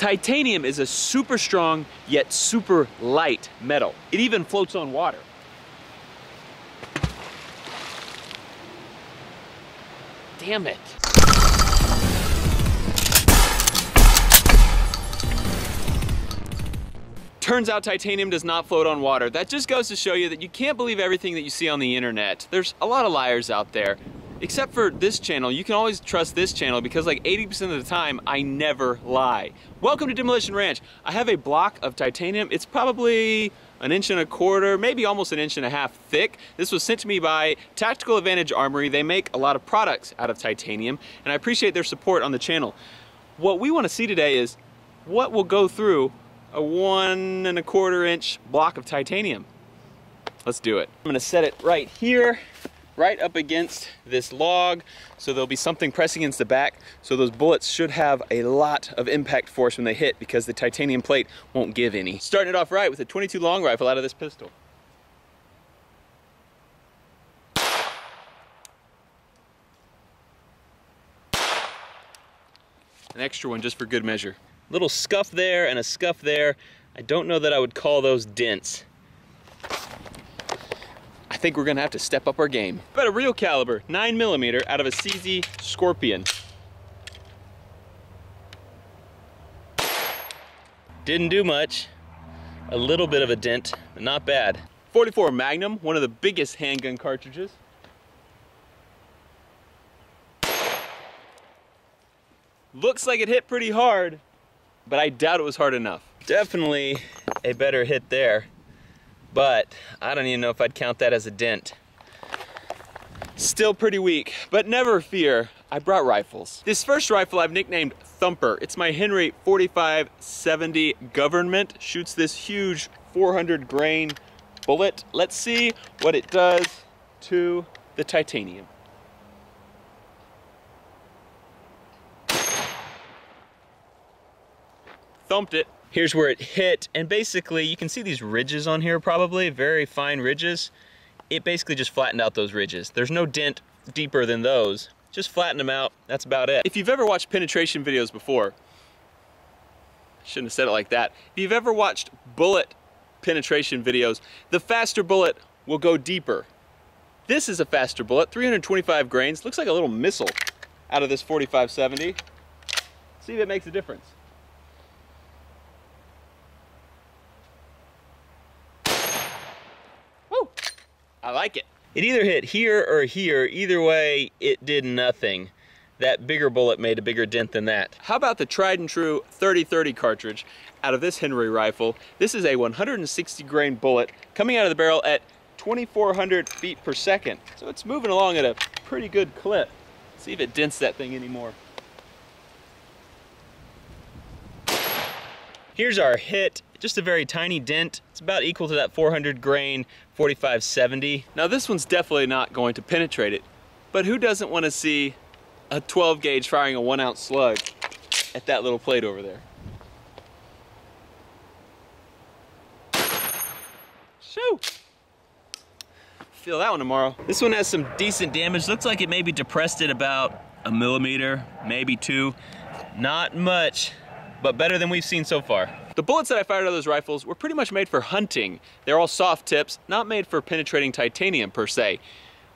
Titanium is a super strong yet super light metal. It even floats on water. Damn it. Turns out titanium does not float on water. That just goes to show you that you can't believe everything that you see on the internet. There's a lot of liars out there. Except for this channel, you can always trust this channel because like 80% of the time, I never lie. Welcome to Demolition Ranch. I have a block of titanium. It's probably 1.25 inches, maybe almost 1.5 inches thick. This was sent to me by Tactical Advantage Armory. They make a lot of products out of titanium, and I appreciate their support on the channel. What we want to see today is what will go through a 1.25 inch block of titanium. Let's do it. I'm gonna set it right here, right up against this log, so there'll be something pressing against the back, so those bullets should have a lot of impact force when they hit because the titanium plate won't give any. Starting it off right with a .22 long rifle out of this pistol. An extra one just for good measure. Little scuff there and a scuff there. I don't know that I would call those dents. I think we're gonna have to step up our game. But a real caliber, 9mm out of a CZ Scorpion. Didn't do much. A little bit of a dent, but not bad. .44 Magnum, one of the biggest handgun cartridges. Looks like it hit pretty hard, but I doubt it was hard enough. Definitely a better hit there, but I don't even know if I'd count that as a dent. Still pretty weak, but never fear, I brought rifles. This first rifle I've nicknamed Thumper. It's my Henry 4570 Government. Shoots this huge 400 grain bullet. Let's see what it does to the titanium. Thumped it. Here's where it hit, and basically you can see these ridges on here, probably very fine ridges. It basically just flattened out those ridges. There's no dent deeper than those. Just flatten them out, that's about it. If you've ever watched penetration videos before, I shouldn't have said it like that. If you've ever watched bullet penetration videos, the faster bullet will go deeper. This is a faster bullet, 325 grains. Looks like a little missile out of this 4570. See if it makes a difference. I like it. It either hit here or here. Either way, it did nothing. That bigger bullet made a bigger dent than that. How about the tried and true 30-30 cartridge out of this Henry rifle? This is a 160 grain bullet coming out of the barrel at 2,400 feet per second. So it's moving along at a pretty good clip. Let's see if it dents that thing anymore. Here's our hit, just a very tiny dent. It's about equal to that 400 grain 4570. Now this one's definitely not going to penetrate it, but who doesn't want to see a 12 gauge firing a 1 ounce slug at that little plate over there? Shoo! Feel that one tomorrow. This one has some decent damage. Looks like it maybe depressed it about 1 millimeter, maybe 2. Not much, but better than we've seen so far. The bullets that I fired out of those rifles were pretty much made for hunting. They're all soft tips, not made for penetrating titanium per se.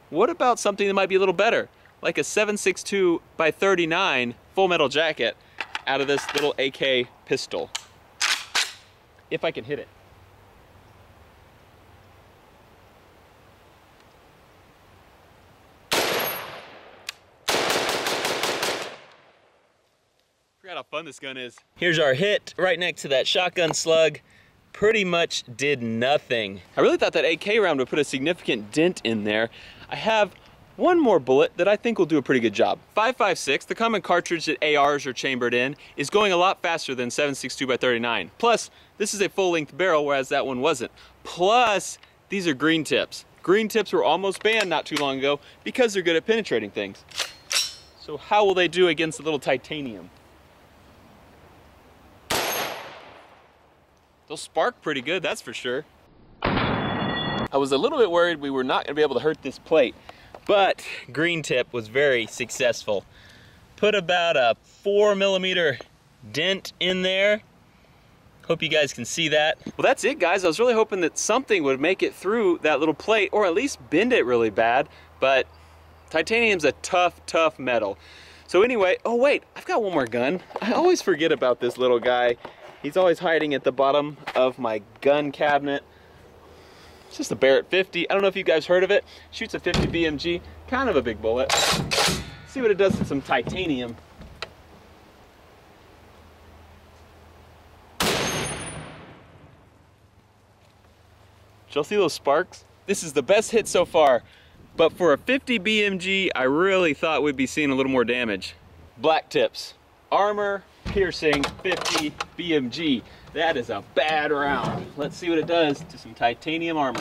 What about something that might be a little better? Like a 7.62 by 39 full metal jacket out of this little AK pistol. If I can hit it. Forgot how fun this gun is. Here's our hit right next to that shotgun slug. Pretty much did nothing. I really thought that AK round would put a significant dent in there. I have one more bullet that I think will do a pretty good job. 5.56, the common cartridge that ARs are chambered in, is going a lot faster than 7.62 by 39. Plus, this is a full-length barrel, whereas that one wasn't. Plus, these are green tips. Green tips were almost banned not too long ago because they're good at penetrating things. So how will they do against a little titanium? They'll spark pretty good, that's for sure. I was a little bit worried we were not going to be able to hurt this plate, but green tip was very successful. Put about a 4 millimeter dent in there. Hope you guys can see that. Well, that's it, guys. I was really hoping that something would make it through that little plate, or at least bend it really bad, but titanium's a tough, tough metal. So anyway, oh wait, I've got one more gun. I always forget about this little guy. He's always hiding at the bottom of my gun cabinet. It's just a Barrett 50. I don't know if you guys heard of it. Shoots a 50 BMG, kind of a big bullet. See what it does to some titanium. Did y'all see those sparks? This is the best hit so far, but for a 50 BMG, I really thought we'd be seeing a little more damage. Black tips, armor piercing 50 BMG. That is a bad round. Let's see what it does to some titanium armor.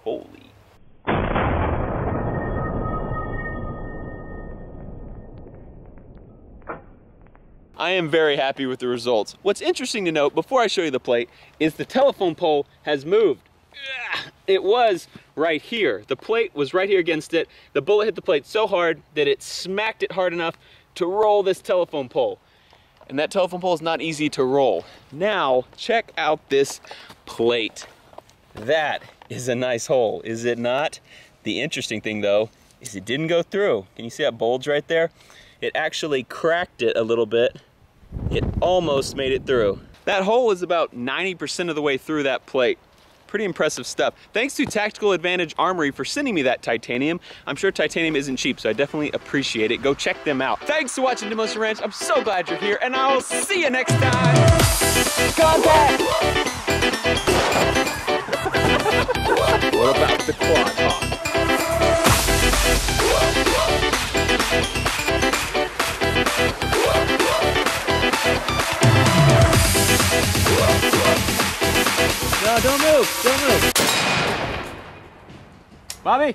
Holy. I am very happy with the results. What's interesting to note, before I show you the plate, is the telephone pole has moved. It was right here. The plate was right here against it. The bullet hit the plate so hard that it smacked it hard enough to roll this telephone pole. And that telephone pole is not easy to roll. Now, check out this plate. That is a nice hole, is it not? The interesting thing though, is it didn't go through. Can you see that bulge right there? It actually cracked it a little bit. It almost made it through. That hole is about 90% of the way through that plate. Pretty impressive stuff. Thanks to Tactical Advantage Armory for sending me that titanium. I'm sure titanium isn't cheap, so I definitely appreciate it. Go check them out. Thanks for watching Demolition Ranch. I'm so glad you're here, and I'll see you next time. Contact! What about the quad hawk? No, don't move, don't move. Bobby?